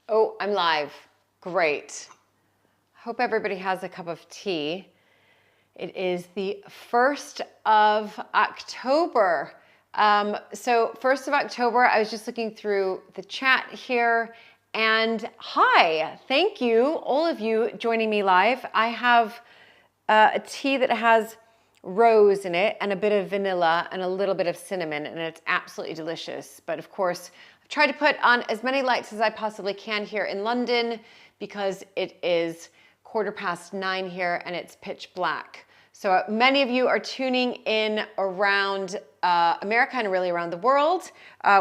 Oh, I'm live. Great. Hope everybody has a cup of tea. It is the 1st of October. So 1st of October, I was just looking through the chat here, and hi, thank you, all of you joining me live. I have a tea that has rose in it and a bit of vanilla and a little bit of cinnamon, and it's absolutely delicious. But of course, I've tried to put on as many lights as I possibly can here in London because it is 9:15 here and it's pitch black. So many of you are tuning in around America and really around the world,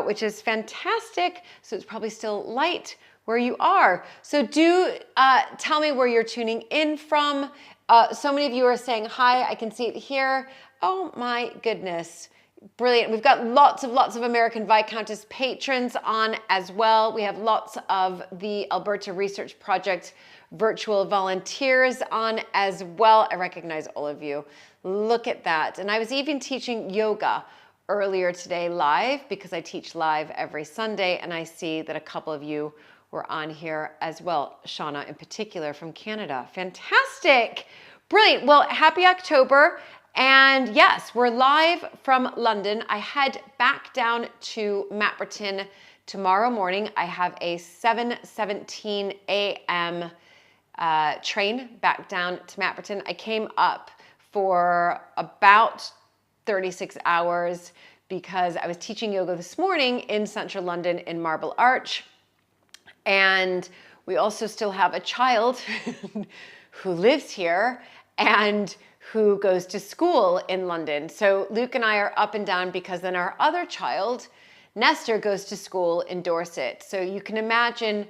which is fantastic. So it's probably still light where you are. So do tell me where you're tuning in from. So many of you are saying hi. I can see it here. Oh my goodness. Brilliant. We've got lots of American VI Countess patrons on as well. We have lots of the Alberta Research Project virtual volunteers on as well. I recognize all of you. Look at that. And I was even teaching yoga earlier today live because I teach live every Sunday, and I see that a couple of you were on here as well. Shauna in particular from Canada. Fantastic. Brilliant. Well, happy October. And yes, we're live from London. I head back down to Mapperton tomorrow morning. I have a 7:17 a.m. Train back down to Mapperton. I came up for about 36 hours because I was teaching yoga this morning in central London in Marble Arch. And we also still have a child who lives here and who goes to school in London. So Luke and I are up and down because then our other child, Nestor, goes to school in Dorset. So you can imagine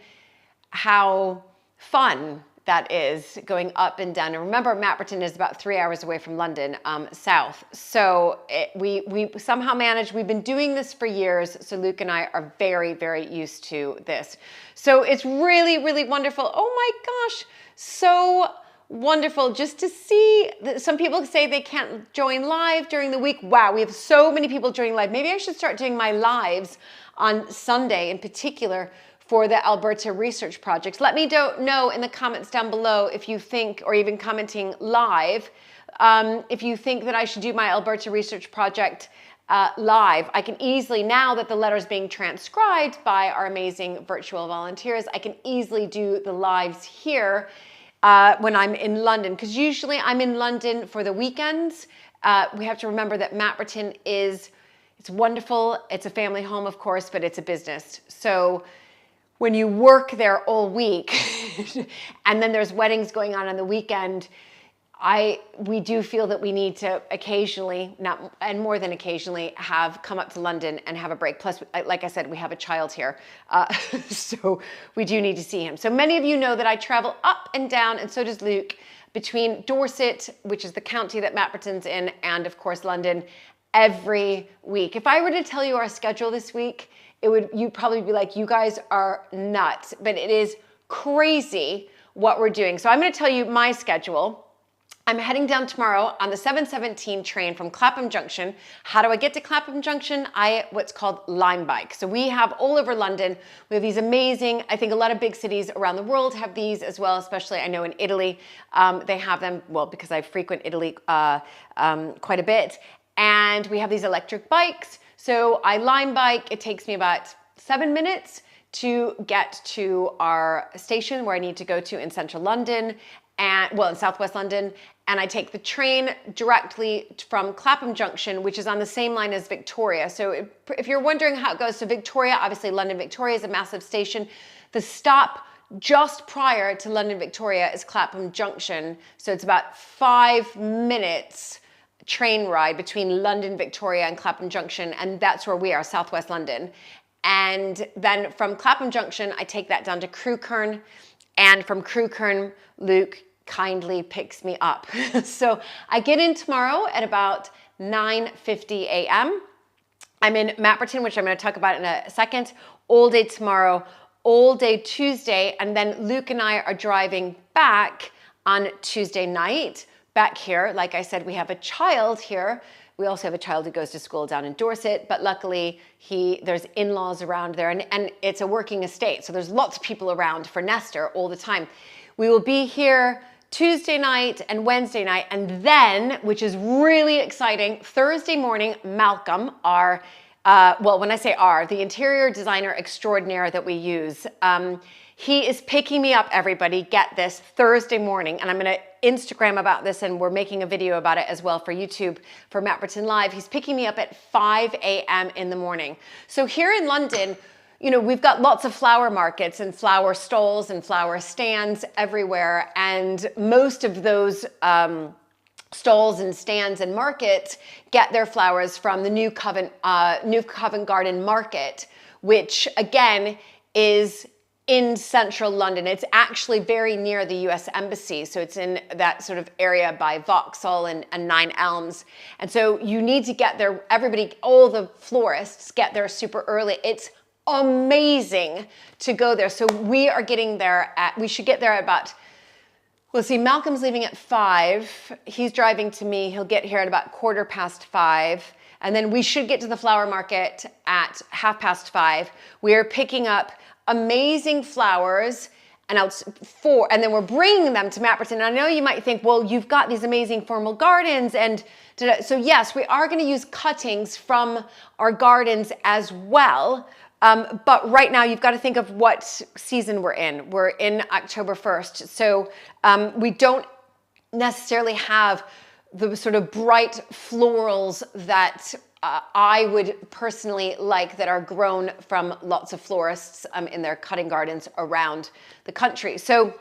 how fun that is going up and down. And remember, Mapperton is about 3 hours away from London, south. So we somehow managed, we've been doing this for years. So Luke and I are very, very used to this. So it's really, really wonderful. Oh my gosh, so wonderful just to see. Some people say they can't join live during the week. Wow, we have so many people joining live. Maybe I should start doing my lives on Sunday in particular for the Alberta Research Projects. Let me know in the comments down below if you think, or even commenting live, if you think that I should do my Alberta Research Project live. I can easily, now that the letter is being transcribed by our amazing virtual volunteers, I can easily do the lives here when I'm in London, because usually I'm in London for the weekends. We have to remember that Mapperton it's wonderful. It's a family home, of course, but it's a business. So when you work there all week and then there's weddings going on the weekend, we do feel that we need to occasionally, and more than occasionally, come up to London and have a break. Plus, like I said, we have a child here, so we do need to see him. So many of you know that I travel up and down, and so does Luke, between Dorset, which is the county that Mapperton's in, and of course London, every week. If I were to tell you our schedule this week, you'd probably be like, you guys are nuts, but it is crazy what we're doing. So I'm going to tell you my schedule. I'm heading down tomorrow on the 7:17 train from Clapham Junction. How do I get to Clapham Junction? What's called Lime Bike. So we have all over London, we have these amazing, I think a lot of big cities around the world have these as well, especially I know in Italy, they have them, well, because I frequent Italy quite a bit. And we have these electric bikes. So I Lime Bike, it takes me about 7 minutes to get to our station where I need to go to in central London, in southwest London, and I take the train directly from Clapham Junction, which is on the same line as Victoria. So if you're wondering how it goes to Victoria, obviously London Victoria is a massive station. The stop just prior to London Victoria is Clapham Junction. So it's about 5 minutes train ride between London Victoria and Clapham Junction, and that's where we are, southwest London. And then from Clapham Junction, I take that down to Crewkerne, and from Crewkerne, Luke kindly picks me up. So I get in tomorrow at about 9:50 a.m. I'm in Mapperton, which I'm going to talk about in a second, all day tomorrow, all day Tuesday, and then Luke and I are driving back on Tuesday night, back here. Like I said, we have a child here. We also have a child who goes to school down in Dorset, but luckily there's in-laws around there, and it's a working estate. So there's lots of people around for Nestor all the time. We will be here Tuesday night and Wednesday night, and then, which is really exciting, Thursday morning, Malcolm, well, when I say the interior designer extraordinaire that we use, he is picking me up, everybody, get this, Thursday morning, and I'm going to Instagram about this, and we're making a video about it as well for YouTube for Matt Britton Live. He's picking me up at 5 a.m. in the morning. So here in London, you know, we've got lots of flower markets and flower stalls and flower stands everywhere, and most of those stalls and stands and markets get their flowers from the New Covent Garden Market, which again is in central London. It's actually very near the US Embassy. So it's in that sort of area by Vauxhall and Nine Elms. And so you need to get there, all the florists get there super early. It's amazing to go there. So we are getting there we should get there at about, we'll see, Malcolm's leaving at 5. He's driving to me. He'll get here at about 5:15. And then we should get to the flower market at 5:30. We are picking up amazing flowers and then we're bringing them to Matt Britton. And I know you might think, well, you've got these amazing formal gardens, and so yes, we are going to use cuttings from our gardens as well. But right now you've got to think of what season we're in. We're in October 1st. So we don't necessarily have the sort of bright florals that I would personally like, that are grown from lots of florists in their cutting gardens around the country. So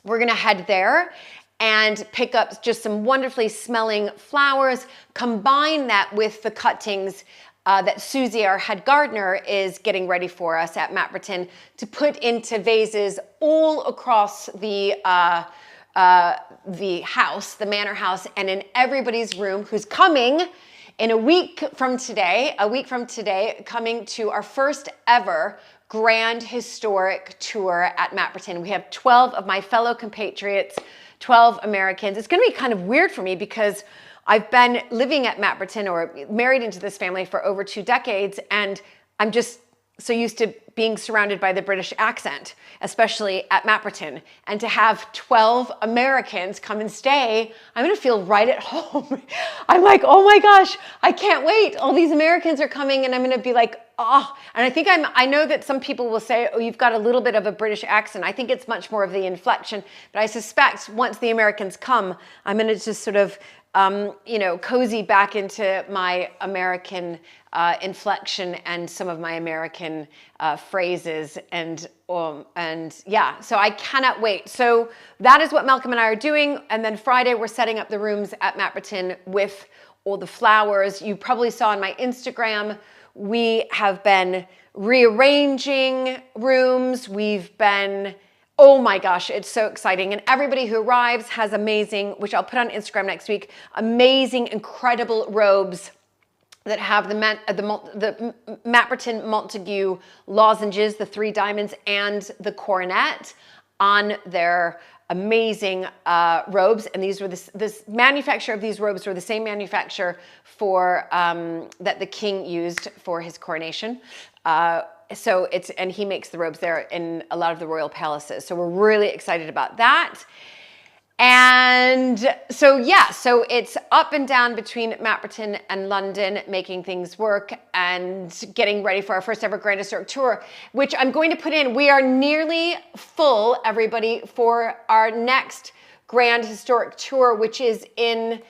we're gonna head there and pick up just some wonderfully smelling flowers, combine that with the cuttings that Susie, our head gardener, is getting ready for us at Matt Britton to put into vases all across the house, the manor house, and in everybody's room, who's coming in a week from today, coming to our first ever grand historic tour at Matt Britton. We have 12 of my fellow compatriots, 12 Americans. It's going to be kind of weird for me because I've been living at Matt Britton, or married into this family, for over 2 decades, and I'm just so used to being surrounded by the British accent, especially at Matt Britton. And to have 12 Americans come and stay, I'm gonna feel right at home. I'm like, oh my gosh, I can't wait. All these Americans are coming, and I'm gonna be like, oh. And I know that some people will say, oh, you've got a little bit of a British accent. I think it's much more of the inflection, but I suspect once the Americans come, I'm gonna just sort of cozy back into my American inflection and some of my American phrases, and yeah, so I cannot wait. So that is what Malcolm and I are doing, and then Friday we're setting up the rooms at Matt Britton with all the flowers. You probably saw on my Instagram, we have been rearranging rooms. We've been, oh my gosh, it's so exciting. And everybody who arrives has amazing, which I'll put on Instagram next week, amazing, incredible robes that have the Matt Britton Montague lozenges, the 3 diamonds, and the coronet on their amazing robes. And these were this manufacturer of these robes were the same manufacturer for that the king used for his coronation. So and he makes the robes there in a lot of the royal palaces. So we're really excited about that. And so, yeah, so it's up and down between Matt Britton and London, making things work and getting ready for our first ever Grand Historic Tour, which I'm going to put in. We are nearly full, everybody, for our next Grand Historic Tour, which is in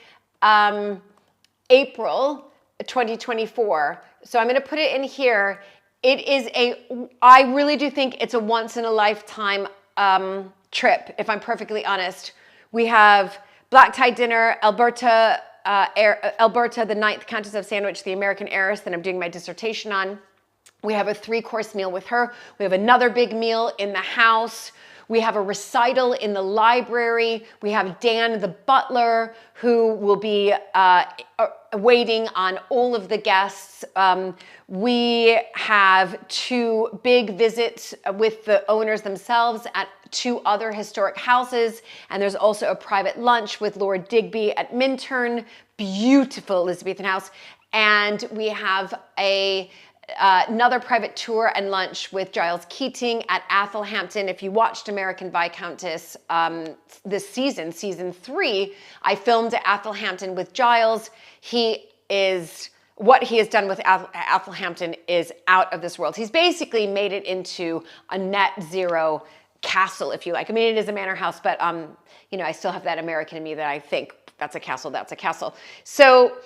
April 2024. So I'm going to put it in here. I really do think it's a once in a lifetime trip, if I'm perfectly honest. We have black tie dinner, Alberta, the 9th Countess of Sandwich, the American heiress that I'm doing my dissertation on. We have a 3-course meal with her. We have another big meal in the house. We have a recital in the library. We have Dan the butler, who will be waiting on all of the guests. We have 2 big visits with the owners themselves at 2 other historic houses, and there's also a private lunch with Lord Digby at Minturn, beautiful Elizabethan house, and we have another private tour and lunch with Giles Keating at Athelhampton. If you watched American Viscountess this season, season 3, I filmed at Athelhampton with Giles. What he has done with Athelhampton is out of this world. He's basically made it into a net zero castle, if you like. I mean, it is a manor house, but you know, I still have that American in me that I think that's a castle, that's a castle. So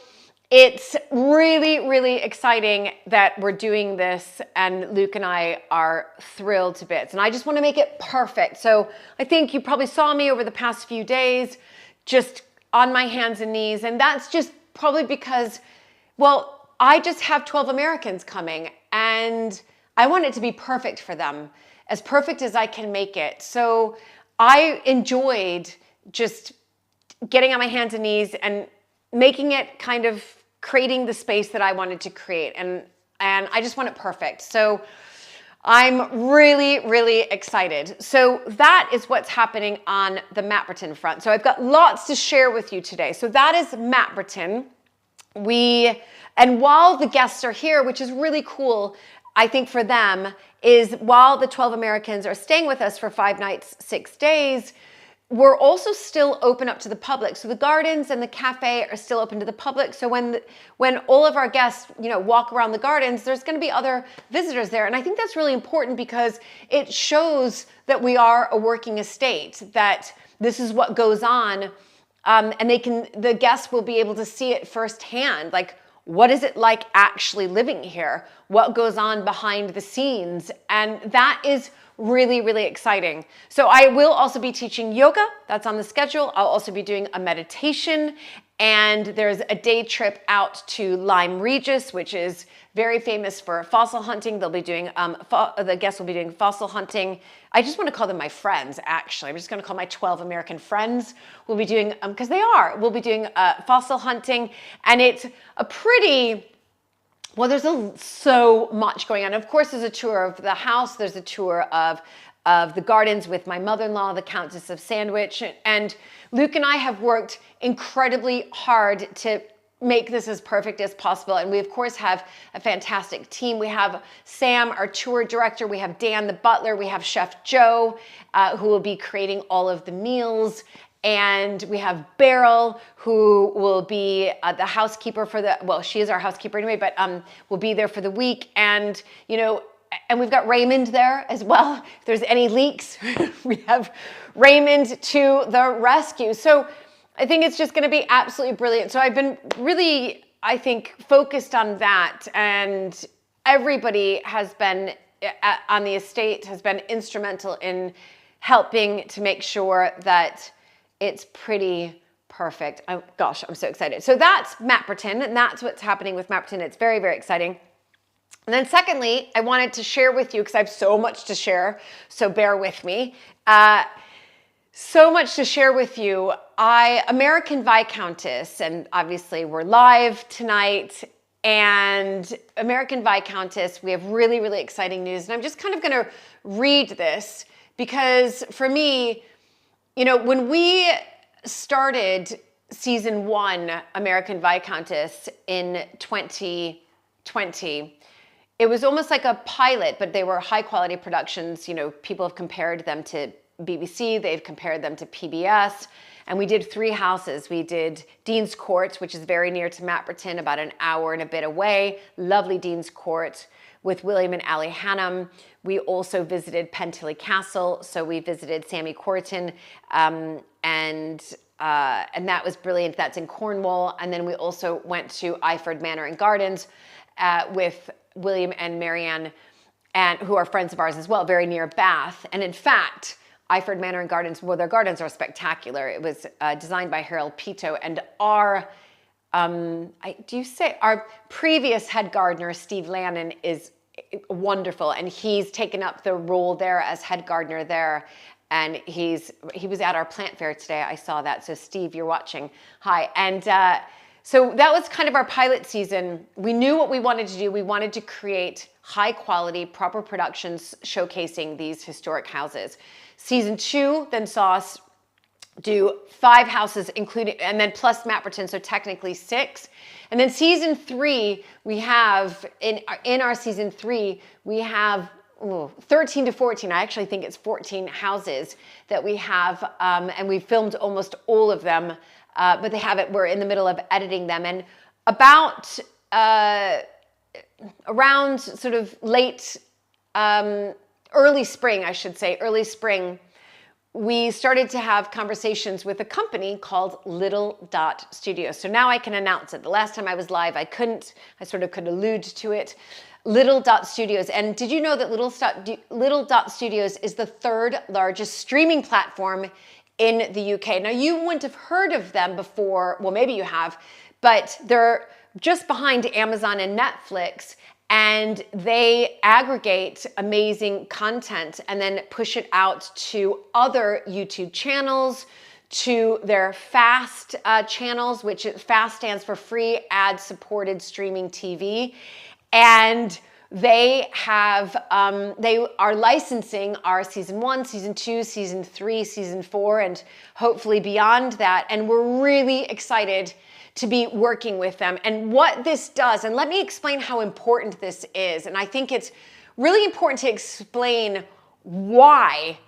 it's really, really exciting that we're doing this, and Luke and I are thrilled to bits. And I just want to make it perfect. So I think you probably saw me over the past few days just on my hands and knees. And that's just probably because, well, I just have 12 Americans coming, and I want it to be perfect for them, as perfect as I can make it. So I enjoyed just getting on my hands and knees and making it kind of creating the space that I wanted to create. And I just want it perfect. So I'm really, really excited. So that is what's happening on the Mapperton front. So I've got lots to share with you today. So that is Mapperton. And while the guests are here, which is really cool, I think for them, is while the 12 Americans are staying with us for 5 nights, 6 days, we're also still open up to the public. So the gardens and the cafe are still open to the public. So when all of our guests, you know, walk around the gardens, there's going to be other visitors there. And I think that's really important because it shows that we are a working estate, that this is what goes on. And the guests will be able to see it firsthand. Like, what is it like actually living here? What goes on behind the scenes? And that is really, really exciting. So I will also be teaching yoga. That's on the schedule. I'll also be doing a meditation, and there's a day trip out to Lyme Regis, which is very famous for fossil hunting. They'll be doing, the guests will be doing fossil hunting. I just want to call them my friends, actually. I'm just going to call my 12 American friends. We'll be doing, because they are, we'll be doing fossil hunting, and it's a pretty, well, there's so much going on. Of course, there's a tour of the house. There's a tour of the gardens with my mother-in-law, the Countess of Sandwich. And Luke and I have worked incredibly hard to make this as perfect as possible. And we, of course, have a fantastic team. We have Sam, our tour director. We have Dan, the butler. We have Chef Joe, who will be creating all of the meals. And we have Beryl, who will be the housekeeper for well, she is our housekeeper anyway, but will be there for the week. And, you know, and we've got Raymond there as well. If there's any leaks, we have Raymond to the rescue. So I think it's just going to be absolutely brilliant. So I've been really, I think, focused on that. And everybody has been on the estate has been instrumental in helping to make sure that it's pretty perfect. Oh, gosh, I'm so excited. So that's Mapperton, and that's what's happening with Mapperton. It's very, very exciting. And then secondly, I wanted to share with you, because I have so much to share, so bear with me. So much to share with you. American Viscountess, and obviously we're live tonight, and American Viscountess, we have really, really exciting news. And I'm just kind of going to read this, because for me, you know, when we started season 1, American Viscountess, in 2020, it was almost like a pilot, but they were high quality productions. You know, people have compared them to BBC, they've compared them to PBS, and we did 3 houses. We did Dean's Court, which is very near to Mapperton, about an hour and a bit away. Lovely Dean's Court with William and Allie Hannam. We also visited Pentilly Castle, so we visited Sammy Corton, and that was brilliant. That's in Cornwall. And then we also went to Iford Manor and Gardens with William and Marianne, and who are friends of ours as well, very near Bath. And in fact, Iford Manor and Gardens, well, their gardens are spectacular. It was designed by Harold Pito, and our previous head gardener, Steve Lannon, is wonderful, and he's taken up the role there as head gardener there. And he was at our plant fair today. I saw that. So Steve, you're watching. Hi. And so that was kind of our pilot season. We knew what we wanted to do. We wanted to create high quality, proper productions showcasing these historic houses. Season 2 then saw us do 5 houses, including, and then plus Mapperton, so technically 6. And then season 3, we have, in our season 3, we have 13 to 14. I actually think it's 14 houses that we have, and we filmed almost all of them, but we're in the middle of editing them. And about, around sort of late, early spring, I should say, early spring, we started to have conversations with a company called Little Dot Studios. So now I can announce it. The last time I was live, I couldn't. I sort of could allude to it. Little Dot Studios. And did you know that Little Dot Studios is the 3rd largest streaming platform in the UK? Now, you wouldn't have heard of them before. Well, maybe you have, but they're just behind Amazon and Netflix. And they aggregate amazing content and then push it out to other YouTube channels, to their FAST channels, which FAST stands for Free Ad-Supported Streaming TV. And they are licensing our season 1, season 2, season 3, season 4, and hopefully beyond that. And we're really excited to be working with them. And what this does, and let me explain how important this is. And I think it's really important to explain why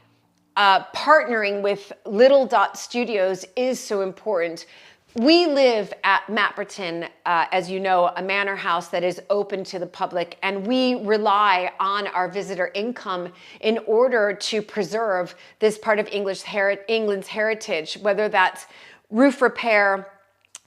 partnering with Little Dot Studios is so important. We live at Mapperton, as you know, a manor house that is open to the public, and we rely on our visitor income in order to preserve this part of England's heritage, whether that's roof repair,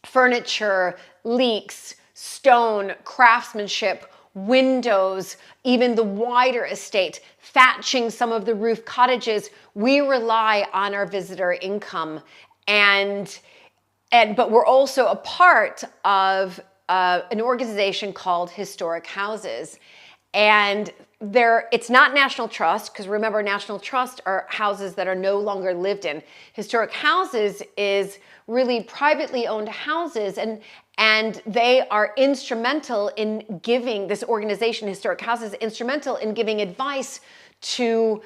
furniture, leaks, stone, craftsmanship, windows, even the wider estate, thatching some of the roof cottages. We rely on our visitor income. But we're also a part of an organization called Historic Houses. And it's not National Trust, because remember, National Trust are houses that are no longer lived in. Historic Houses is really privately owned houses, and they are instrumental in giving, this organization, Historic Houses, instrumental in giving advice to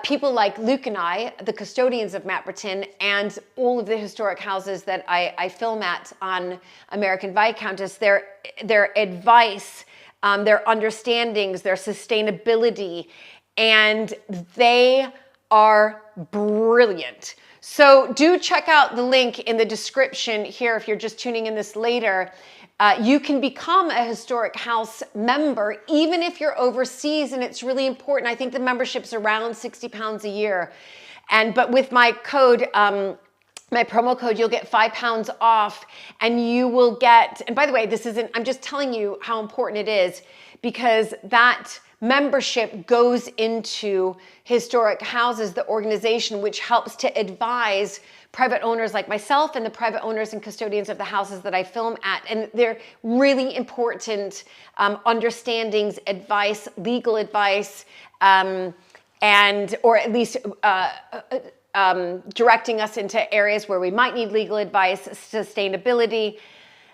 people like Luke and I, the custodians of Mapperton, and all of the historic houses that I film at on American VI Countess. Their advice, their understandings, their sustainability, and they are brilliant. So do check out the link in the description here if you're just tuning in this later. You can become a Historic House member even if you're overseas, and it's really important. I think the membership's around £60 a year. But with my code, my promo code, you'll get £5 off, and you will get, and by the way, I'm just telling you how important it is, because that membership goes into Historic Houses, the organization, which helps to advise private owners like myself and the private owners and custodians of the houses that I film at. And they're really important understandings, advice, legal advice, or at least directing us into areas where we might need legal advice, sustainability.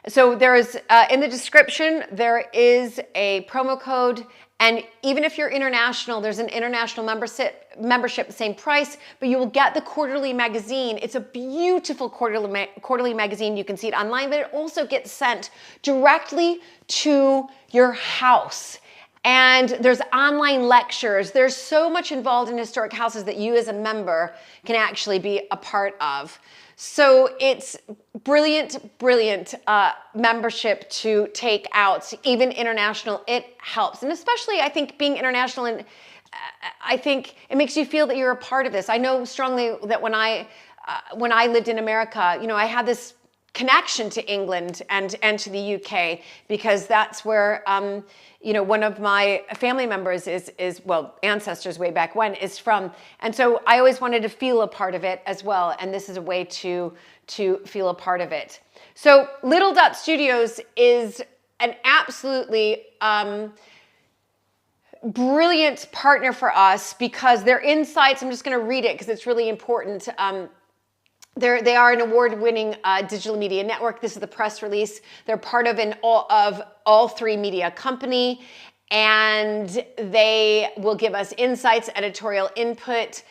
So there's, in the description, there is a promo code. And even if you're international, there's an international membership, the same price, but you will get the quarterly magazine. It's a beautiful quarterly magazine. You can see it online, but it also gets sent directly to your house. And there's online lectures. There's so much involved in Historic Houses that you as a member can actually be a part of. So it's brilliant membership to take out, even international. It helps. And especially, I think, being international, and I think it makes you feel that you're a part of this. I know strongly that when I lived in America, you know, I had this connection to England and to the UK, because that's where, you know, one of my family members well, ancestors way back when is from. And so I always wanted to feel a part of it as well. And this is a way to feel a part of it. So Little Dot Studios is an absolutely brilliant partner for us, because their insights, I'm just going to read it because it's really important. They are an award-winning digital media network. This is the press release. They're part of all three media company, and they will give us insights, editorial input,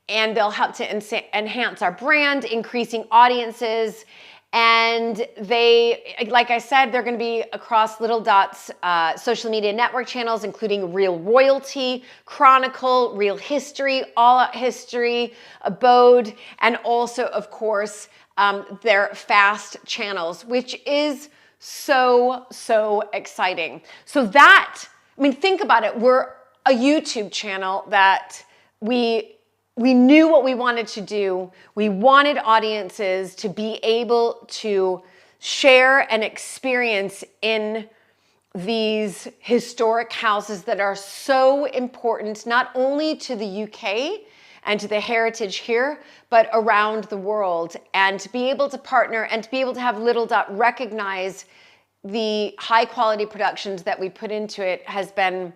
and they'll help to enhance our brand, increasing audiences. And they, like I said, they're going to be across Little Dot's social media network channels, including Real Royalty, Chronicle, Real History, All Out History, Abode, and also, of course, their fast channels, which is so, so exciting. So that, I mean, think about it. We're a YouTube channel that we knew what we wanted to do. We wanted audiences to be able to share and experience in these historic houses that are so important, not only to the UK and to the heritage here, but around the world. And to be able to partner and to be able to have Little Dot recognize the high quality productions that we put into it has been,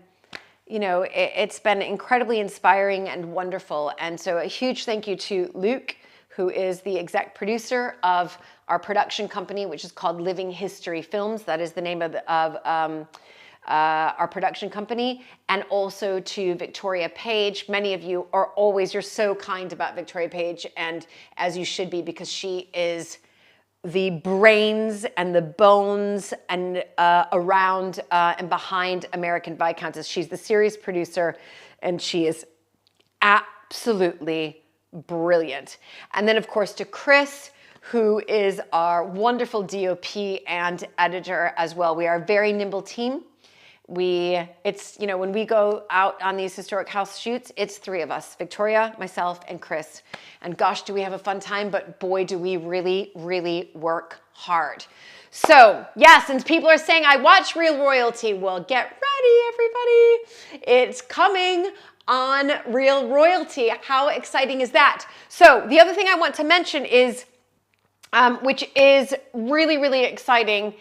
you know, it's been incredibly inspiring and wonderful. And so a huge thank you to Luke, who is the exec producer of our production company, which is called Living History Films. That is the name of our production company. And also to Victoria Page. Many of you are always, you're so kind about Victoria Page, and as you should be, because she is the brains and the bones and around and behind American VI Countess. She's the series producer, and she is absolutely brilliant. And then, of course, to Chris, who is our wonderful DOP and editor as well. We are a very nimble team. It's, you know, when we go out on these historic house shoots, it's three of us, Victoria, myself, and Chris. And gosh, do we have a fun time, but boy, do we really, really work hard. So yes, and people are saying, I watch Real Royalty. Well, get ready, everybody. It's coming on Real Royalty. How exciting is that? So the other thing I want to mention is, which is really, really exciting,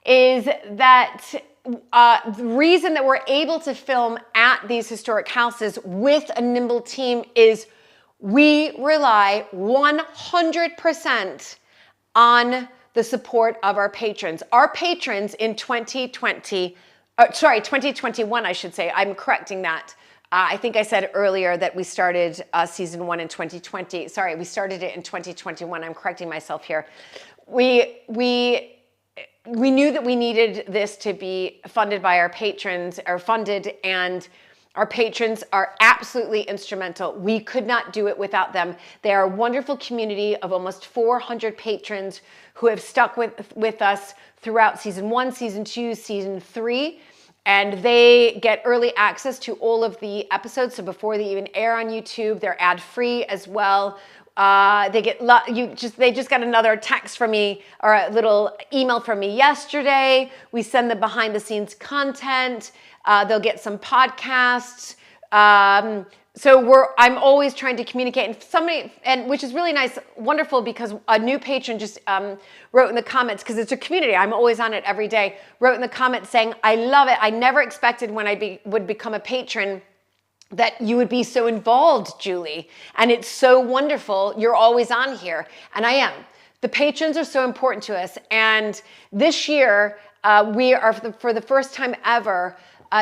is that the reason that we're able to film at these historic houses with a nimble team is we rely 100% on the support of our patrons. Our patrons in 2021, I should say. I'm correcting that. I think I said earlier that we started season 1 in 2020. Sorry, we started it in 2021. I'm correcting myself here. We knew that we needed this to be funded by our patrons, or funded, and our patrons are absolutely instrumental. We could not do it without them. They are a wonderful community of almost 400 patrons who have stuck with us throughout season 1, season 2, season 3, and they get early access to all of the episodes. So before they even air on YouTube, they're ad-free as well. They just got another text from me, or a little email from me yesterday. We send them behind the scenes content. They'll get some podcasts. So I'm always trying to communicate, and which is really nice, wonderful, because a new patron just wrote in the comments, because it's a community, I'm always on it every day, wrote in the comments saying, I love it. I never expected when I would become a patron that you would be so involved, Julie. And it's so wonderful. You're always on here. And I am. The patrons are so important to us. And this year, we are, for the first time ever,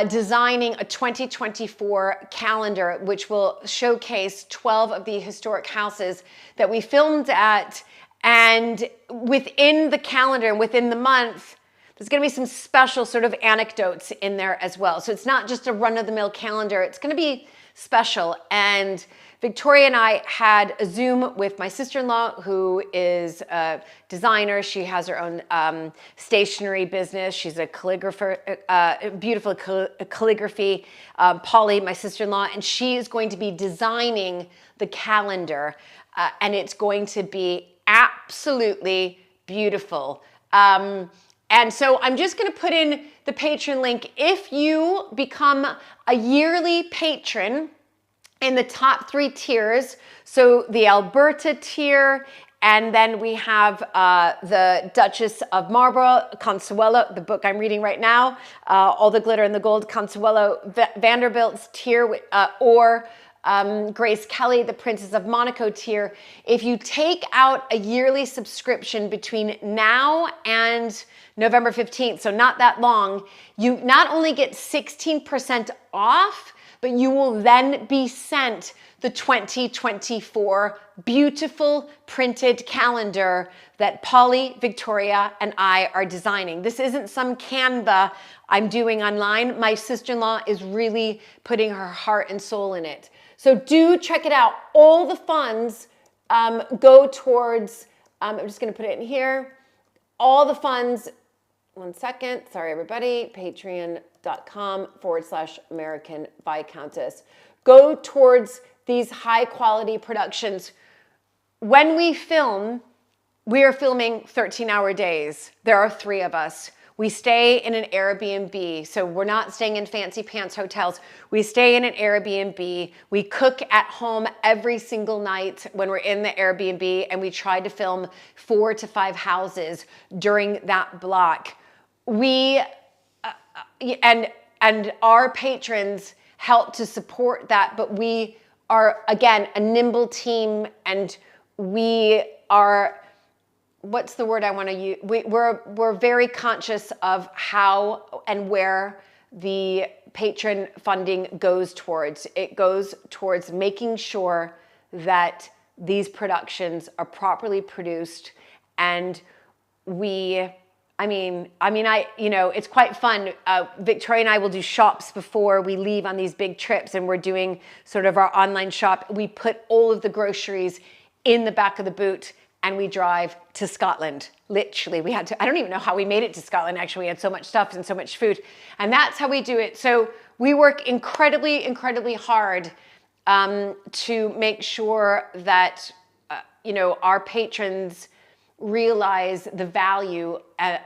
designing a 2024 calendar, which will showcase 12 of the historic houses that we filmed at. And within the calendar, within the month, there's going to be some special sort of anecdotes in there as well. So it's not just a run-of-the-mill calendar. It's going to be special. And Victoria and I had a Zoom with my sister-in-law, who is a designer. She has her own stationery business. She's a calligrapher, beautiful calligraphy. Polly, my sister-in-law, and she is going to be designing the calendar. And it's going to be absolutely beautiful. And so I'm just going to put in the patron link. If you become a yearly patron in the top 3 tiers, so the Alberta tier, and then we have the Duchess of Marlborough, Consuelo, the book I'm reading right now, All the Glitter and the Gold, Consuelo Vanderbilt's tier, or Grace Kelly, the Princess of Monaco tier. If you take out a yearly subscription between now and November 15th, so not that long, you not only get 16% off, but you will then be sent the 2024 beautiful printed calendar that Polly, Victoria, and I are designing. This isn't some Canva I'm doing online. My sister-in-law is really putting her heart and soul in it. So do check it out. All the funds go towards, I'm just gonna put it in here. All the funds, one second, sorry everybody, patreon.com/American VI Countess, go towards these high quality productions. When we film, we are filming 13-hour days. There are 3 of us. We stay in an Airbnb, so we're not staying in fancy pants hotels. We stay in an Airbnb. We cook at home every single night when we're in the Airbnb, and we try to film 4 to 5 houses during that block. We, and our patrons help to support that, but we are, again, a nimble team, and we are, what's the word I want to use? We're very conscious of how and where the patron funding goes towards. It goes towards making sure that these productions are properly produced, and it's quite fun. Victoria and I will do shops before we leave on these big trips, and we're doing sort of our online shop. We put all of the groceries in the back of the boot, and we drive to Scotland. Literally, we had to, I don't even know how we made it to Scotland, actually. We had so much stuff and so much food. And that's how we do it. So we work incredibly, incredibly hard to make sure that, our patrons realize the value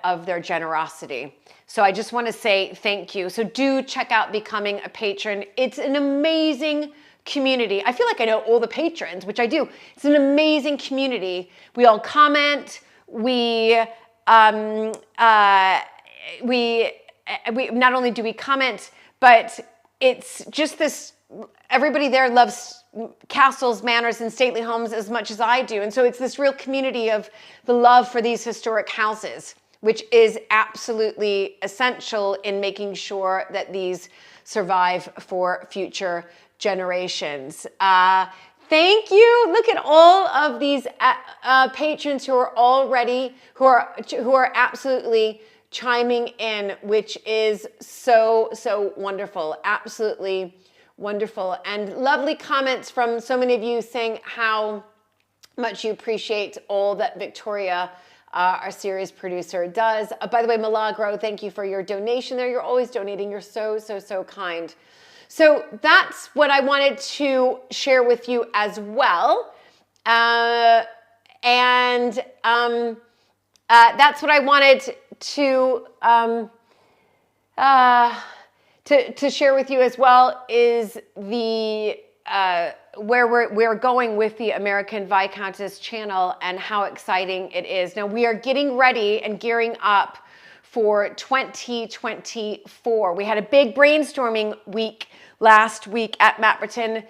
of their generosity. So I just want to say thank you. So do check out Becoming a Patron. It's an amazing community. I feel like I know all the patrons, which I do. It's an amazing community. We all comment. We not only do we comment, but it's just this, everybody there loves castles, manors, and stately homes as much as I do. And so it's this real community of the love for these historic houses, which is absolutely essential in making sure that these survive for future generations. Thank you. Look at all of these patrons who are already, who are absolutely chiming in, which is so wonderful. Absolutely wonderful. And lovely comments from so many of you saying how much you appreciate all that Victoria, our series producer, does. By the way, Milagro, thank you for your donation there. You're always donating. You're so kind. So that's what I wanted to share with you as well. That's what I wanted to share with you as well, is the where we're going with the American VI Countess channel and how exciting it is. Now we are getting ready and gearing up for 2024. We had a big brainstorming week last week at Mappperton,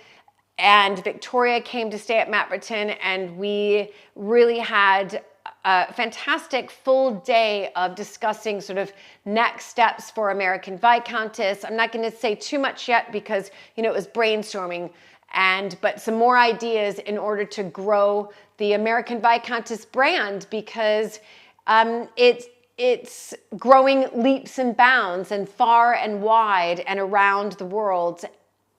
and Victoria came to stay at Mappperton, and we really had a fantastic full day of discussing sort of next steps for American VI Countess. I'm not going to say too much yet because, it was brainstorming, but some more ideas in order to grow the American VI Countess brand, because it's growing leaps and bounds and far and wide and around the world.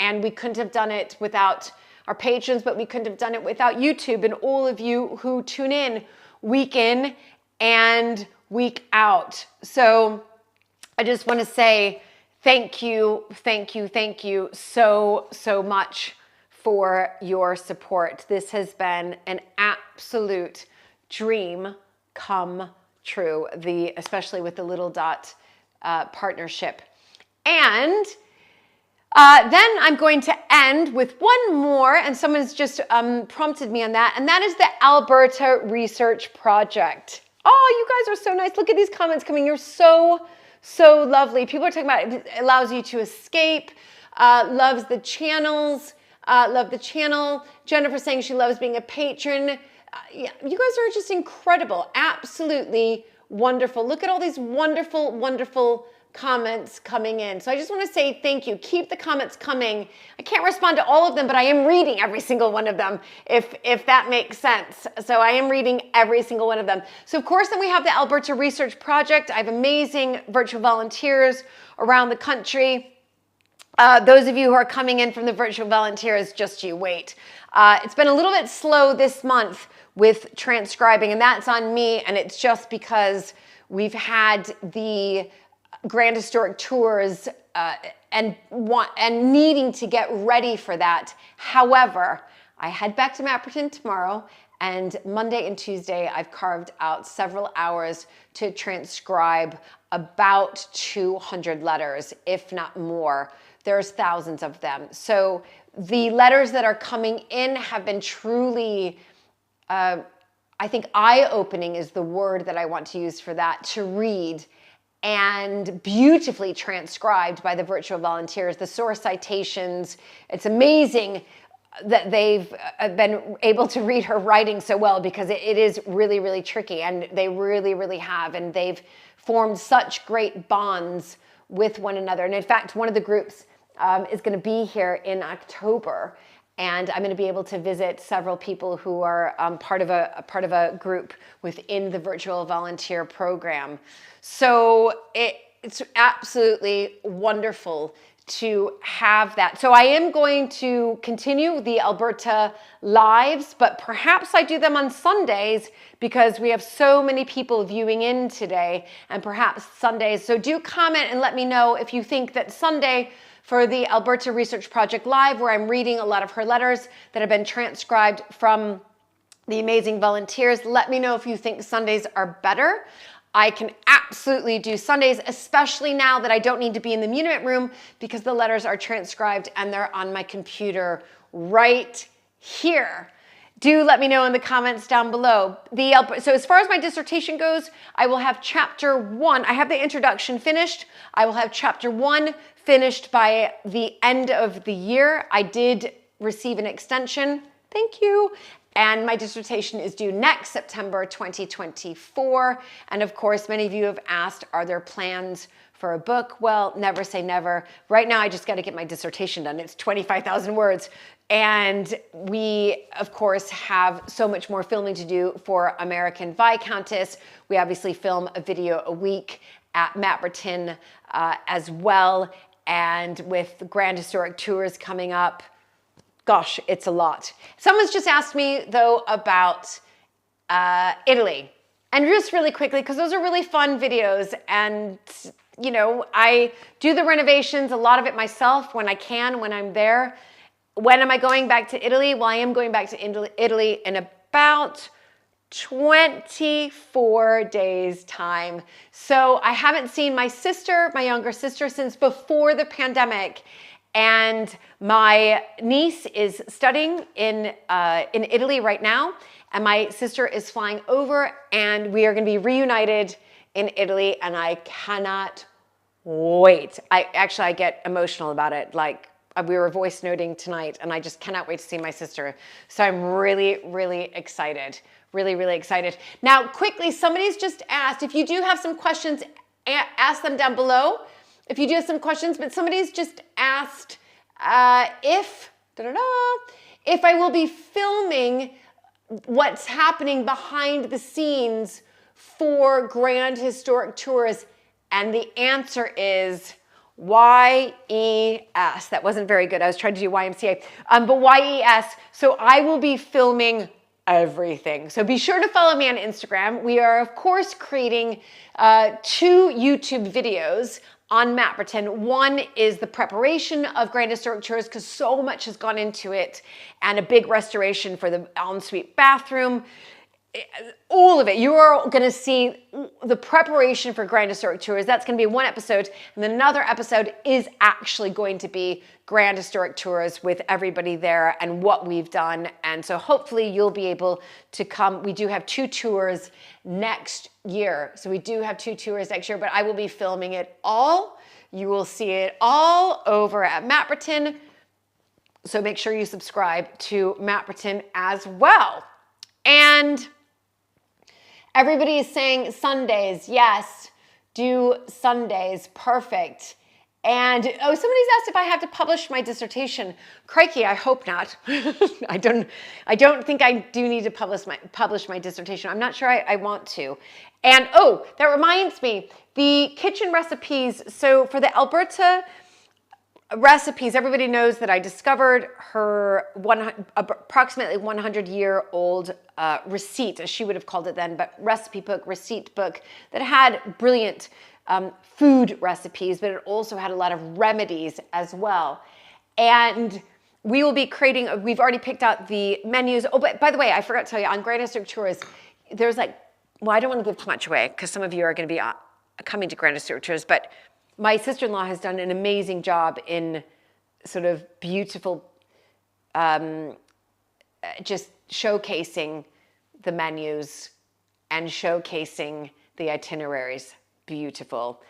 And we couldn't have done it without our patrons, but we couldn't have done it without YouTube and all of you who tune in and week out. So I just want to say thank you so much for your support. This has been an absolute dream come true, especially with the Little Dot partnership. And then I'm going to end with one more, and someone's just prompted me on that, and that is the Alberta Research Project. Oh, you guys are so nice. Look at these comments coming. You're so lovely. People are talking about it allows you to escape, loves the channels, love the channel. Jennifer saying she loves being a patron. You guys are just incredible. Absolutely wonderful. Look at all these wonderful, wonderful comments coming in. So I just want to say thank you. Keep the comments coming. I can't respond to all of them, but I am reading every single one of them, if that makes sense. So I am reading every single one of them. So of course, then we have the Alberta Research Project. I have amazing virtual volunteers around the country. Those of you who are coming in from the virtual volunteers, just you wait. It's been a little bit slow this month with transcribing, and that's on me, and it's just because we've had the Grand Historic Tours and needing to get ready for that. However, I head back to Mapperton tomorrow, and Monday and Tuesday I've carved out several hours to transcribe about 200 letters, if not more. There's thousands of them. So the letters that are coming in have been truly, I think eye-opening is the word that I want to use for that, to read, and beautifully transcribed by the virtual volunteers, the source citations. It's amazing that they've been able to read her writing so well, because it is really, really tricky, and they really, really have, and they've formed such great bonds with one another. And in fact, one of the groups is going to be here in October, and I'm going to be able to visit several people who are part of a group within the virtual volunteer program. So it's absolutely wonderful to have that. So I am going to continue the Alberta lives, but perhaps I do them on Sundays because we have so many people viewing in today, and perhaps Sundays. So do comment and let me know if you think that Sunday for the Alberta Research Project Live, where I'm reading a lot of her letters that have been transcribed from the amazing volunteers, let me know if you think Sundays are better. I can absolutely do Sundays, especially now that I don't need to be in the Muniment room, because the letters are transcribed and they're on my computer right here. Do let me know in the comments down below. So as far as my dissertation goes, I will have chapter 1. I have the introduction finished. I will have chapter 1 finished by the end of the year. I did receive an extension. Thank you. And my dissertation is due next September 2024. And of course, many of you have asked, are there plans for a book? Well, never say never. Right now, I just got to get my dissertation done. It's 25,000 words. And we, of course, have so much more filming to do for American VI Countess. We obviously film a video a week at Mapperton as well. And with the Grand Historic Tours coming up, gosh, it's a lot. Someone's just asked me, though, about Italy. And just really quickly, because those are really fun videos. And, you know, I do the renovations, a lot of it myself when I can, when I'm there. When am I going back to Italy? Well, I am going back to Italy in about 24 days time. So I haven't seen my sister, my younger sister, since before the pandemic. And my niece is studying in Italy right now, and my sister is flying over, and we are going to be reunited in Italy, and I cannot wait. I get emotional about it. Like, we were voice noting tonight, and I just cannot wait to see my sister. So I'm really, really excited. Really, really excited. Now, quickly, somebody's just asked, if you do have some questions, ask them down below. If you do have some questions, but somebody's just asked if I will be filming what's happening behind the scenes for Grand Historic Tours, and the answer is YES. That wasn't very good. I was trying to do YMCA, but YES. So I will be filming everything. So be sure to follow me on Instagram. We are, of course, creating 2 YouTube videos on Mapperton. One is the preparation of Grand Historic Tours, because so much has gone into it, and a big restoration for the ensuite bathroom. All of it. You are going to see the preparation for Grand Historic Tours. That's going to be one episode. And then another episode is actually going to be Grand Historic Tours with everybody there and what we've done. And so hopefully you'll be able to come. We do have 2 tours next year. So we do have 2 tours next year, but I will be filming it all. You will see it all over at Mapperton. So make sure you subscribe to Mapperton as well. And Everybody is saying Sundays. Yes, do Sundays. Perfect. And somebody's asked if I have to publish my dissertation. Crikey, I hope not. I don't think I do need to publish my dissertation. I'm not sure I want to. And that reminds me, the kitchen recipes. So for the Alberta recipes, everybody knows that I discovered her approximately 100-year-old receipt, as she would have called it then, but receipt book that had brilliant food recipes, but it also had a lot of remedies as well. And we will be creating, we've already picked out the menus. Oh, but by the way, I forgot to tell you, on Grand District Tours, there's I don't want to give too much away because some of you are going to be coming to Grand District Tours, but my sister-in-law has done an amazing job in sort of beautiful, just showcasing the menus and showcasing the itineraries. Beautiful.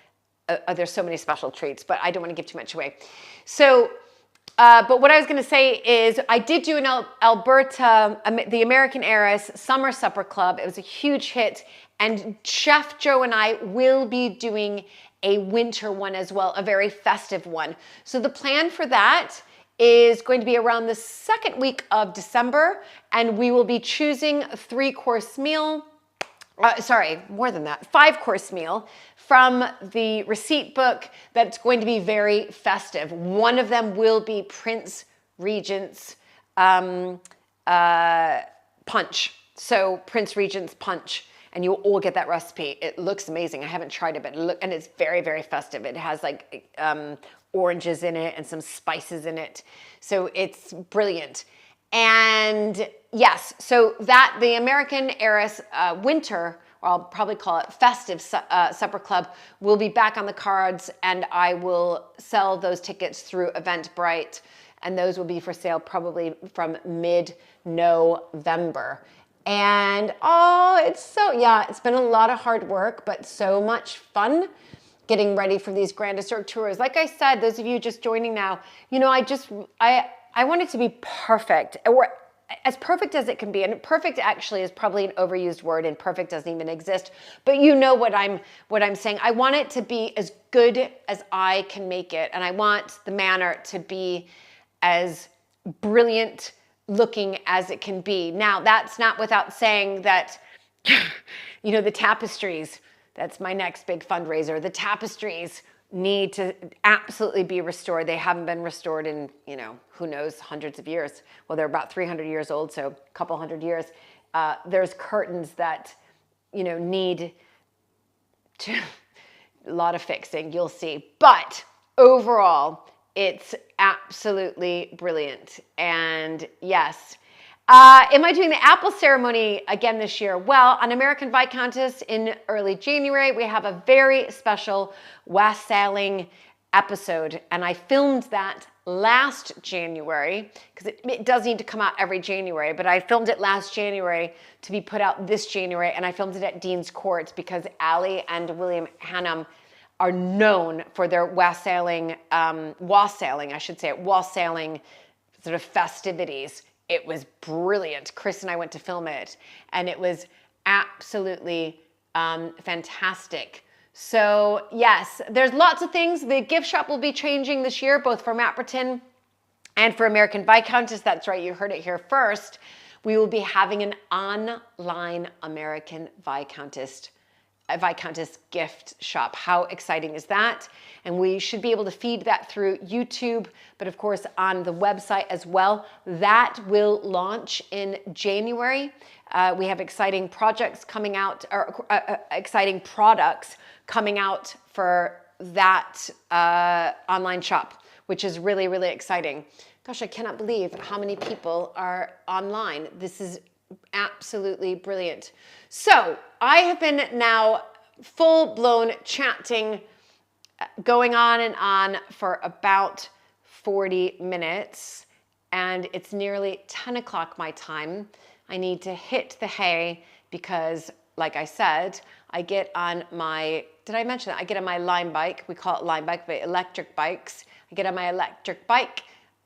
There's so many special treats, but I don't want to give too much away. So, but what I was going to say is I did do an Alberta, the American Heiress Summer Supper Club. It was a huge hit. And Chef Joe and I will be doing a winter one as well, a very festive one. So the plan for that is going to be around the second week of December, and we will be choosing a 3-course meal. More than that, 5-course meal from the receipt book that's going to be very festive. One of them will be Prince Regent's punch. So Prince Regent's punch. And you'll all get that recipe. It looks amazing. I haven't tried it, but and it's very, very festive. It has oranges in it and some spices in it. So it's brilliant. And yes, so that the American Heiress Winter, or I'll probably call it Festive Supper Club, will be back on the cards, and I will sell those tickets through Eventbrite, and those will be for sale probably from mid-November. And it's been a lot of hard work, but so much fun getting ready for these Grand District Tours. Like I said, those of you just joining now, I want it to be perfect, or as perfect as it can be. And perfect actually is probably an overused word, and perfect doesn't even exist. But you know what I'm saying. I want it to be as good as I can make it, and I want the manor to be as brilliant looking as it can be. Now, that's not without saying that, the tapestries, that's my next big fundraiser. The tapestries need to absolutely be restored. They haven't been restored in, who knows, hundreds of years. Well, they're about 300 years old, so a couple hundred years. There's curtains that, need a lot of fixing, you'll see. But overall, it's absolutely brilliant. And yes. Am I doing the apple ceremony again this year? Well, on American VI Countess in early January, we have a very special wassailing episode. And I filmed that last January, because it does need to come out every January, but I filmed it last January to be put out this January. And I filmed it at Dean's Court because Allie and William Hannum are known for their wassailing sort of festivities. It was brilliant. Chris and I went to film it, and it was absolutely fantastic. So yes, there's lots of things. The gift shop will be changing this year, both for Mapperton and for American VI Countess. That's right, you heard it here first. We will be having an online American VI Countess gift shop. How exciting is that? And we should be able to feed that through YouTube, but of course on the website as well. That will launch in January. We have exciting projects coming out, or exciting products coming out for that online shop, which is really, really exciting. Gosh, I cannot believe how many people are online. This is absolutely brilliant. So I have been now full-blown chatting, going on and on for about 40 minutes, and it's nearly 10 o'clock my time. I need to hit the hay because, like I said, I get on my, did I mention that? I get on my Lime bike. We call it Lime bike, but electric bikes. I get on my electric bike,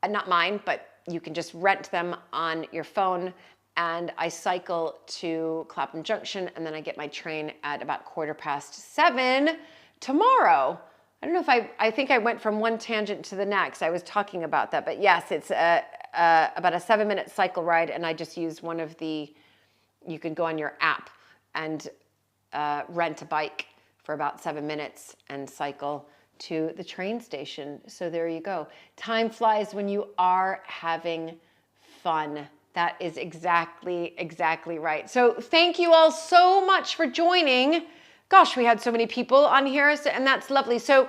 not mine, but you can just rent them on your phone, and I cycle to Clapham Junction, and then I get my train at about 7:15 tomorrow. I don't know if I think I went from one tangent to the next. I was talking about that, but yes, it's about a 7-minute cycle ride, and I just use one of the, you can go on your app and rent a bike for about 7 minutes and cycle to the train station. So there you go. Time flies when you are having fun. That is exactly right. So thank you all so much for joining. Gosh, we had so many people on here, and that's lovely. So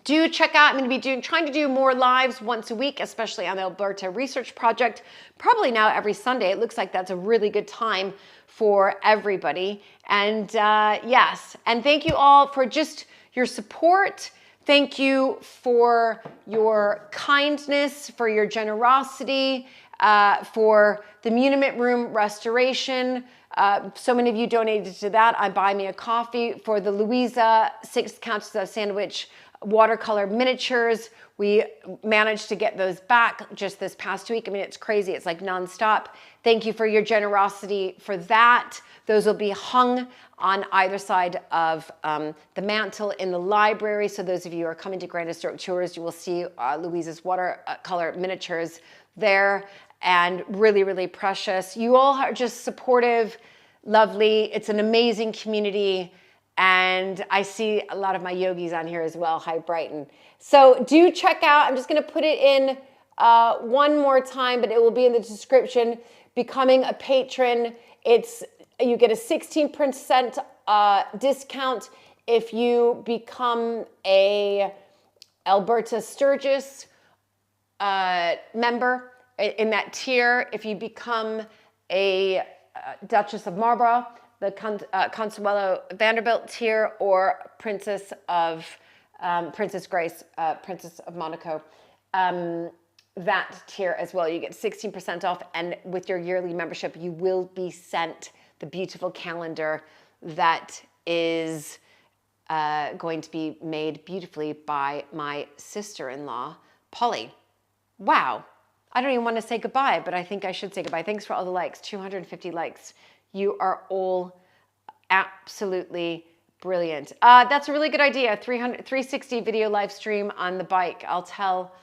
do check out, I'm going to be trying to do more lives once a week, especially on the Alberta Research Project, probably now every Sunday. It looks like that's a really good time for everybody. And yes, and thank you all for just your support. Thank you for your kindness, for your generosity, for the Muniment Room restoration. So many of you donated to that. I Buy Me a Coffee. For the Louisa 6 Countess of Sandwich watercolor miniatures, we managed to get those back just this past week. I mean, it's crazy. It's like nonstop. Thank you for your generosity for that. Those will be hung on either side of the mantle in the library. So those of you who are coming to Grand Historic Tours, you will see Louisa's watercolor miniatures there, and really, really precious. You all are just supportive, lovely. It's an amazing community. And I see a lot of my yogis on here as well. Hi, Brighton. So do check out, I'm just going to put it in one more time, but it will be in the description. Becoming a patron, you get a 16% discount if you become a Alberta Sturgis member in that tier. If you become a Duchess of Marlborough, the Consuelo Vanderbilt tier, or Princess Grace, Princess of Monaco, that tier as well. You get 16% off, and with your yearly membership, you will be sent the beautiful calendar that is going to be made beautifully by my sister-in-law, Polly. Wow. I don't even want to say goodbye, but I think I should say goodbye. Thanks for all the likes, 250 likes. You are all absolutely brilliant. That's a really good idea. 360 video live stream on the bike. I'll tell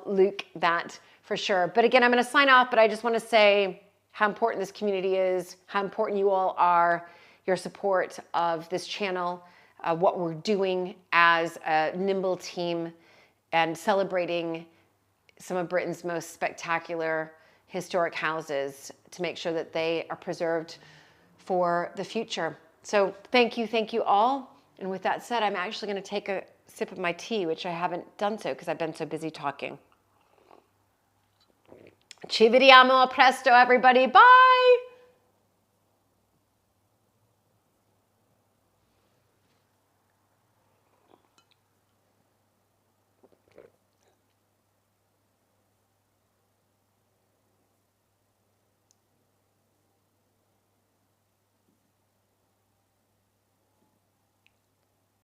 Luke that for sure. But again, I'm going to sign off, but I just want to say how important this community is, how important you all are, your support of this channel, what we're doing as a nimble team, and celebrating some of Britain's most spectacular historic houses to make sure that they are preserved for the future. So thank you all. And with that said, I'm actually going to take a sip of my tea, which I haven't done so because I've been so busy talking. Ci vediamo a presto, everybody. Bye.